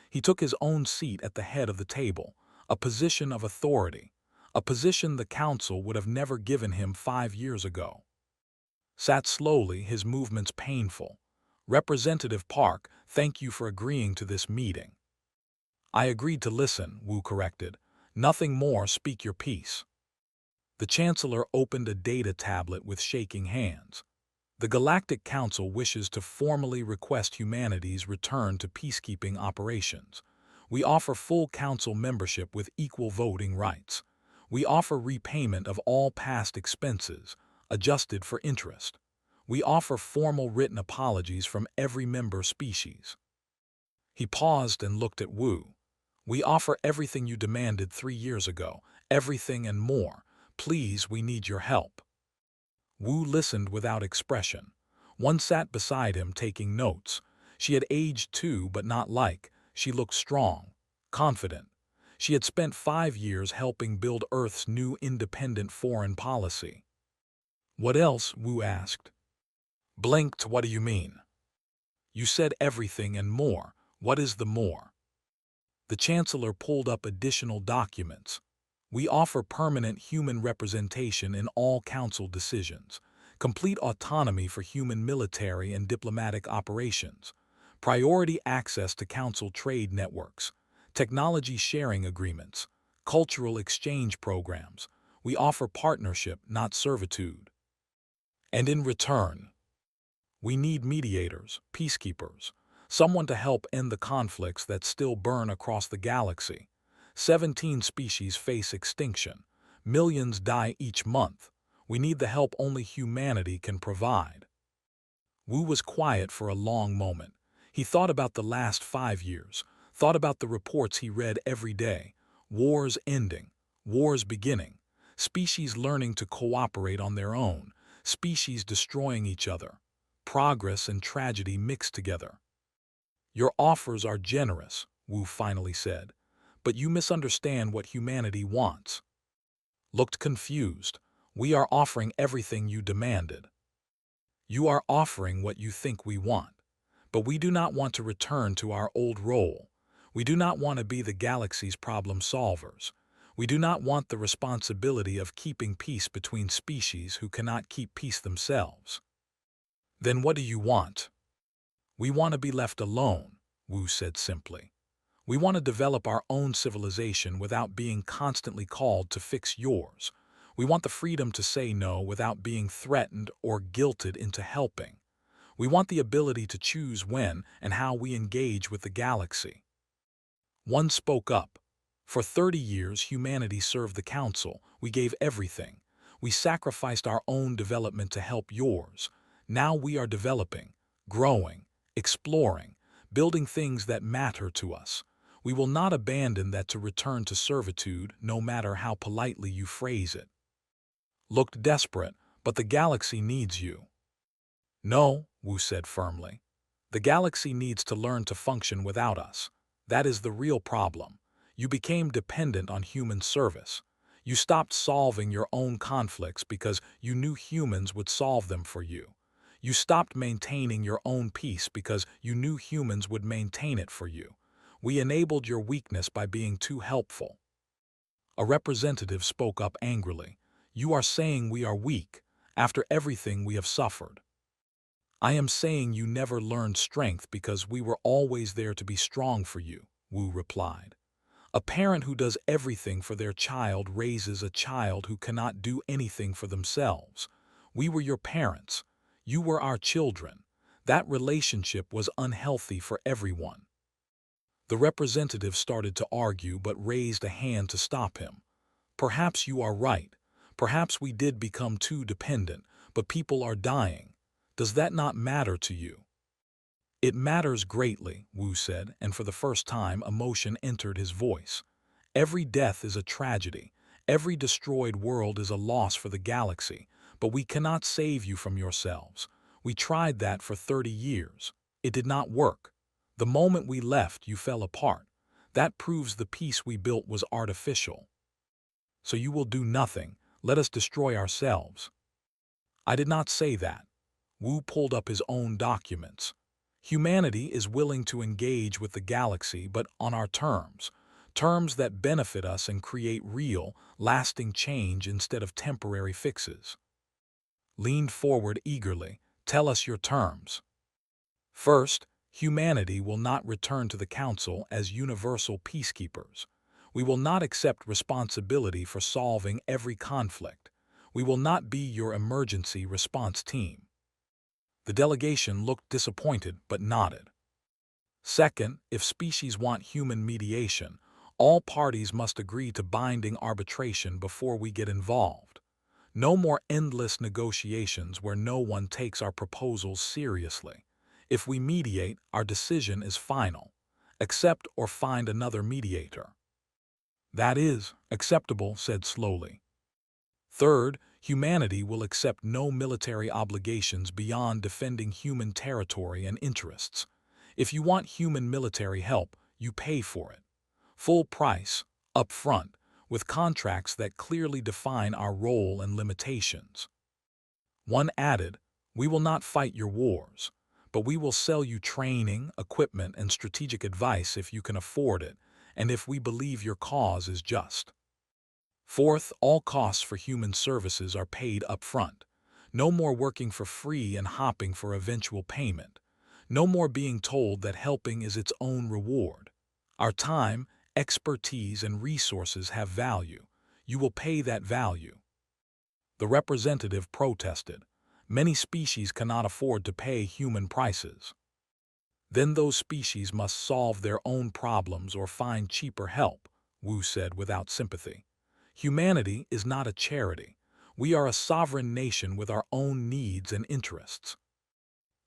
[SPEAKER 1] He took his own seat at the head of the table, a position of authority, a position the council would have never given him 5 years ago. Sat slowly, his movements painful. Representative Park, thank you for agreeing to this meeting. I agreed to listen, Wu corrected. Nothing more, speak your piece. The Chancellor opened a data tablet with shaking hands. The Galactic Council wishes to formally request humanity's return to peacekeeping operations. We offer full Council membership with equal voting rights. We offer repayment of all past expenses, adjusted for interest. We offer formal written apologies from every member species. He paused and looked at Wu. We offer everything you demanded 3 years ago, everything and more. Please, we need your help. Wu listened without expression. One sat beside him taking notes. She had aged too, but not like. She looked strong, confident. She had spent 5 years helping build Earth's new independent foreign policy. What else? Wu asked. Blinked, what do you mean? You said everything and more. What is the more? The Chancellor pulled up additional documents. We offer permanent human representation in all Council decisions, complete autonomy for human military and diplomatic operations, priority access to Council trade networks, technology sharing agreements, cultural exchange programs. We offer partnership, not servitude. And in return, we need mediators, peacekeepers, someone to help end the conflicts that still burn across the galaxy. 17 species face extinction. Millions die each month. We need the help only humanity can provide. Wu was quiet for a long moment. He thought about the last 5 years, thought about the reports he read every day. Wars ending, wars beginning, species learning to cooperate on their own, species destroying each other. Progress and tragedy mixed together. Your offers are generous, Wu finally said, but you misunderstand what humanity wants. Looked confused. We are offering everything you demanded. You are offering what you think we want, but we do not want to return to our old role. We do not want to be the galaxy's problem solvers. We do not want the responsibility of keeping peace between species who cannot keep peace themselves. Then what do you want? We want to be left alone, Wu said simply. We want to develop our own civilization without being constantly called to fix yours. We want the freedom to say no without being threatened or guilted into helping. We want the ability to choose when and how we engage with the galaxy. One spoke up. For 30 years, humanity served the Council. We gave everything. We sacrificed our own development to help yours. Now we are developing, growing, exploring, building things that matter to us. We will not abandon that to return to servitude, no matter how politely you phrase it. Looked desperate, but the galaxy needs you. No, Wu said firmly. The galaxy needs to learn to function without us. That is the real problem. You became dependent on human service. You stopped solving your own conflicts because you knew humans would solve them for you. You stopped maintaining your own peace because you knew humans would maintain it for you. We enabled your weakness by being too helpful. A representative spoke up angrily. You are saying we are weak, after everything we have suffered. I am saying you never learned strength because we were always there to be strong for you, Wu replied. A parent who does everything for their child raises a child who cannot do anything for themselves. We were your parents. You were our children. That relationship was unhealthy for everyone. The representative started to argue but raised a hand to stop him. Perhaps you are right. Perhaps we did become too dependent, but people are dying. Does that not matter to you? It matters greatly, Wu said, and for the first time emotion entered his voice. Every death is a tragedy. Every destroyed world is a loss for the galaxy, but we cannot save you from yourselves. We tried that for 30 years. It did not work. The moment we left, you fell apart. That proves the peace we built was artificial. So you will do nothing. Let us destroy ourselves. I did not say that. Wu pulled up his own documents. Humanity is willing to engage with the galaxy, but on our terms. Terms that benefit us and create real, lasting change instead of temporary fixes. leaned forward eagerly. Tell us your terms. First, humanity will not return to the Council as universal peacekeepers. We will not accept responsibility for solving every conflict. We will not be your emergency response team. The delegation looked disappointed but nodded. Second, if species want human mediation, all parties must agree to binding arbitration before we get involved. No more endless negotiations where no one takes our proposals seriously. If we mediate, our decision is final. Accept or find another mediator. That is acceptable, said slowly. Third, humanity will accept no military obligations beyond defending human territory and interests. If you want human military help, you pay for it. Full price, up front, with contracts that clearly define our role and limitations. One added, we will not fight your wars, but we will sell you training, equipment, and strategic advice if you can afford it, and if we believe your cause is just. Fourth, all costs for human services are paid up front. No more working for free and hopping for eventual payment. No more being told that helping is its own reward. Our time, expertise, and resources have value. You will pay that value. The representative protested. Many species cannot afford to pay human prices. Then those species must solve their own problems or find cheaper help, Wu said without sympathy. Humanity is not a charity. We are a sovereign nation with our own needs and interests.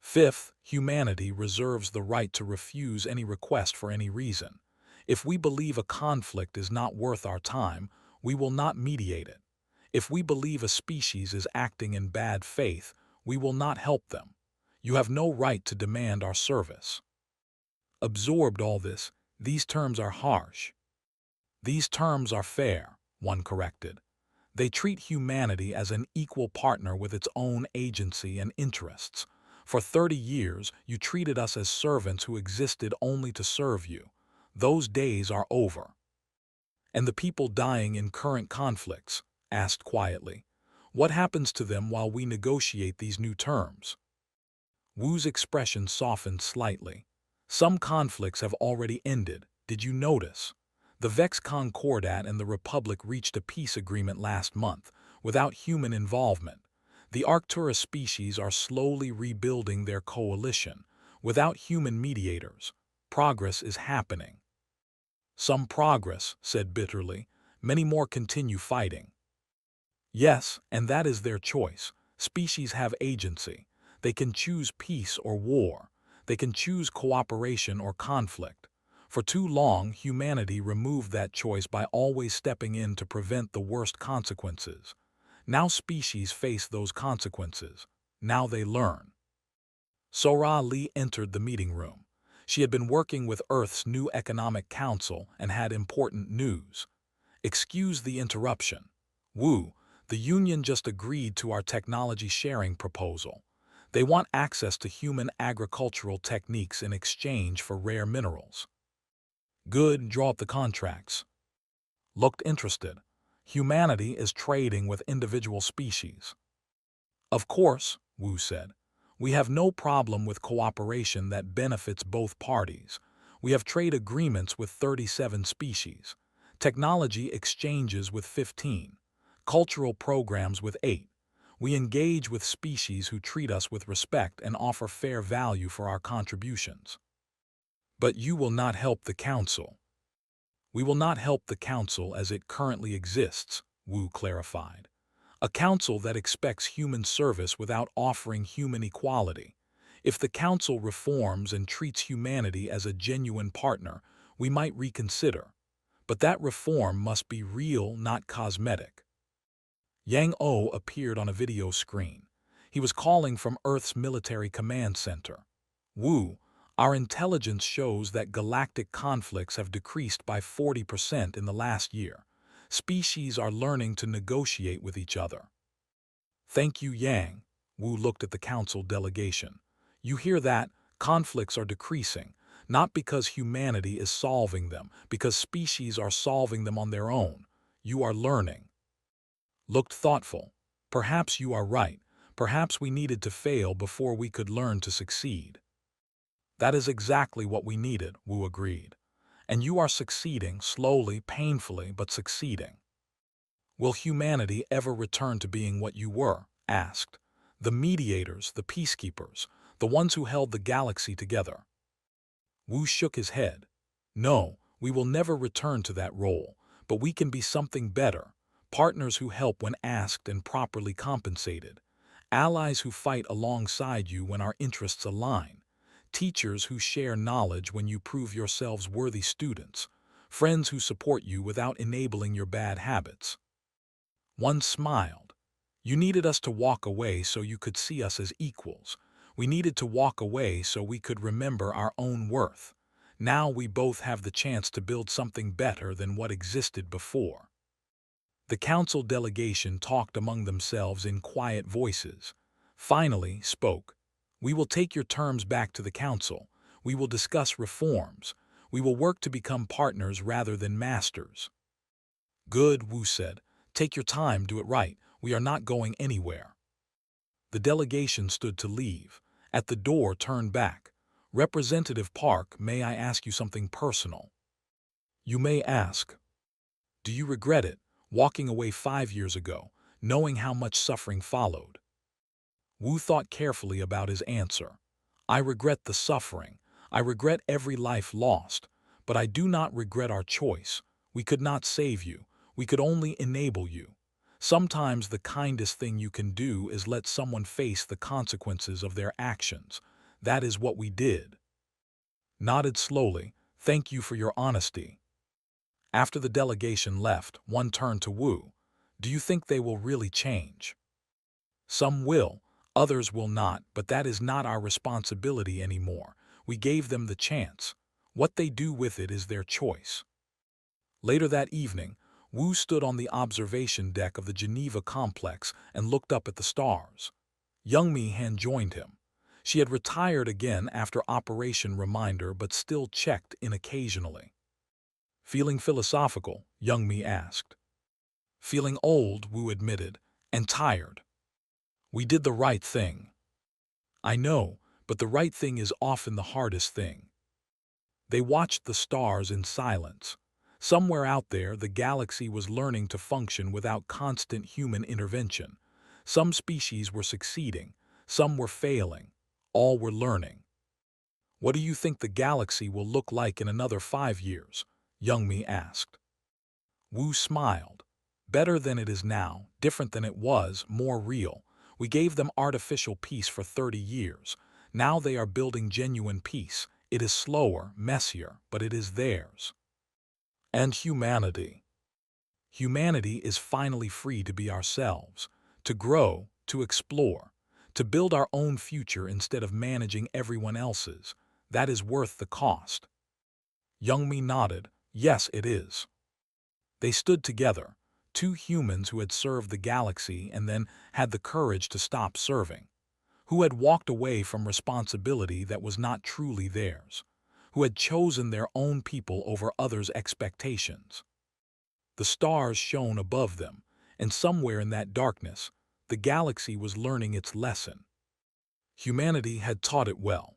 [SPEAKER 1] Fifth, humanity reserves the right to refuse any request for any reason. If we believe a conflict is not worth our time, we will not mediate it. If we believe a species is acting in bad faith, we will not help them. You have no right to demand our service. Absorbed all this, these terms are harsh. These terms are fair, one corrected. They treat humanity as an equal partner with its own agency and interests. For 30 years, you treated us as servants who existed only to serve you. Those days are over. And the people dying in current conflicts, asked quietly, what happens to them while we negotiate these new terms? Wu's expression softened slightly. Some conflicts have already ended, did you notice? The Vex Concordat and the Republic reached a peace agreement last month, without human involvement. The Arcturus species are slowly rebuilding their coalition, without human mediators. Progress is happening. Some progress, said bitterly. Many more continue fighting. Yes, and that is their choice. Species have agency. They can choose peace or war. They can choose cooperation or conflict. For too long, humanity removed that choice by always stepping in to prevent the worst consequences. Now species face those consequences. Now they learn. Sora Lee entered the meeting room. She had been working with Earth's new economic council and had important news. Excuse the interruption. Wu, the union just agreed to our technology sharing proposal. They want access to human agricultural techniques in exchange for rare minerals. Good, draw up the contracts. Looked interested. Humanity is trading with individual species. Of course, Wu said. We have no problem with cooperation that benefits both parties. We have trade agreements with 37 species, technology exchanges with 15, cultural programs with 8. We engage with species who treat us with respect and offer fair value for our contributions. But you will not help the Council. We will not help the Council as it currently exists, Wu clarified. A council that expects human service without offering human equality. If the Council reforms and treats humanity as a genuine partner, we might reconsider. But that reform must be real, not cosmetic. Yang O appeared on a video screen. He was calling from Earth's military command center. Wu, our intelligence shows that galactic conflicts have decreased by 40% in the last year. Species are learning to negotiate with each other. Thank you, Yang. Wu looked at the council delegation. You hear that? Conflicts are decreasing, not because humanity is solving them, because species are solving them on their own. You are learning. Looked thoughtful. Perhaps you are right. Perhaps we needed to fail before we could learn to succeed. That is exactly what we needed, Wu agreed. And you are succeeding, slowly, painfully, but succeeding. Will humanity ever return to being what you were? Asked. The mediators, the peacekeepers, the ones who held the galaxy together. Wu shook his head. No, we will never return to that role, but we can be something better. Partners who help when asked and properly compensated. Allies who fight alongside you when our interests align. Teachers who share knowledge when you prove yourselves worthy students. Friends who support you without enabling your bad habits. One smiled. You needed us to walk away so you could see us as equals. We needed to walk away so we could remember our own worth. Now we both have the chance to build something better than what existed before. The council delegation talked among themselves in quiet voices. Finally spoke. We will take your terms back to the council. We will discuss reforms. We will work to become partners rather than masters. Good, Wu said. Take your time, do it right. We are not going anywhere. The delegation stood to leave. At the door, turned back. Representative Park, may I ask you something personal? You may ask. Do you regret it, walking away 5 years ago, knowing how much suffering followed? Wu thought carefully about his answer. I regret the suffering. I regret every life lost. But I do not regret our choice. We could not save you. We could only enable you. Sometimes the kindest thing you can do is let someone face the consequences of their actions. That is what we did. Nodded slowly. Thank you for your honesty. After the delegation left, one turned to Wu. Do you think they will really change? Some will, others will not, but that is not our responsibility anymore. We gave them the chance. What they do with it is their choice. Later that evening, Wu stood on the observation deck of the Geneva complex and looked up at the stars. Youngmi Han joined him. She had retired again after Operation Reminder but still checked in occasionally. Feeling philosophical, Youngmi asked. Feeling old, Wu admitted, and tired. We did the right thing. I know, but the right thing is often the hardest thing. They watched the stars in silence. Somewhere out there, the galaxy was learning to function without constant human intervention. Some species were succeeding, some were failing, all were learning. What do you think the galaxy will look like in another 5 years? Youngmi asked. Wu smiled. Better than it is now, different than it was, more real. We gave them artificial peace for 30 years. Now they are building genuine peace. It is slower, messier, but it is theirs. And humanity. Humanity is finally free to be ourselves, to grow, to explore, to build our own future instead of managing everyone else's. That is worth the cost. Youngmi nodded. Yes, it is. They stood together, two humans who had served the galaxy and then had the courage to stop serving, who had walked away from responsibility that was not truly theirs, who had chosen their own people over others' expectations. The stars shone above them, and somewhere in that darkness, the galaxy was learning its lesson. Humanity had taught it well.